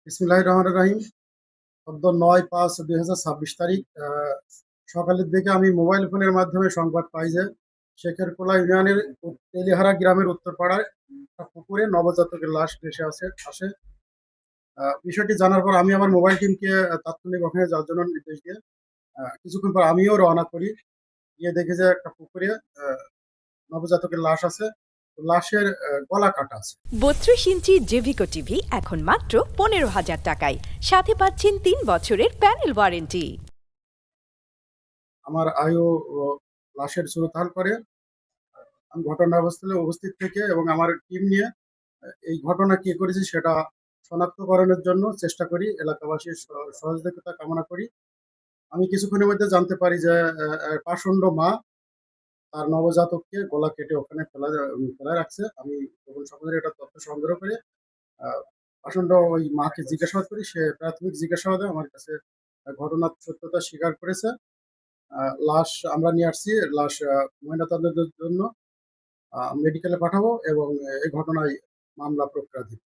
বিসমিল্লাহির রহমানির রহিম। সদ্য ৯/৫/২০২৬ তারিখ সকালের দিকে আমি মোবাইল ফোনের মাধ্যমে সংবাদ পাই যে শেখেরকোলা ইউনিয়নের তেলিহারা গ্রামের উত্তরপাড়ায় একটা পুকুরে নবজাতকের লাশ ভেসে আসে। বিষয়টি জানার পর আমি আমার মোবাইল টিমকে তাৎক্ষণিক ওখানে যাওয়ার জন্য নির্দেশ দিয়ে কিছুক্ষণ পর আমিও রওনা করি। গিয়ে দেখি যে একটা পুকুরে নবজাতকের লাশ আছে। লাশের গলা কাটা আছে। 32 ইঞ্চি জেভিকো টিভি এখন মাত্র 15,000 টাকায়, সাথে পাচ্ছেন 3 বছরের প্যানেল ওয়ারেন্টি। আমার আয়ু লাশের সুরতাল করে। আমি ঘটনাস্থলে উপস্থিত থেকে এবং আমার টিম নিয়ে এই ঘটনা কে করেছে সেটা শনাক্তকরণের জন্য চেষ্টা করি। এলাকাবাসীর সহযোগিতা কামনা করি। আমি কিছুক্ষণের মধ্যে জানতে পারি যে পাষণ্ড মা তার নবজাতককে গলা কেটে ওখানে ফেলা রাখছে। আমি তখন সকলের এটা তথ্য সংগ্রহ করে পাষণ্ড ওই মাকে জিজ্ঞাসাবাদ করি। সে প্রাথমিক জিজ্ঞাসাবাদে আমার কাছে ঘটনার সত্যতা স্বীকার করেছে। লাশ আমরা নিয়ে আসছি। লাশ ময়নাতদন্তের জন্য মেডিকেলে পাঠাবো এবং এই ঘটনায় মামলা প্রক্রিয়াধীন।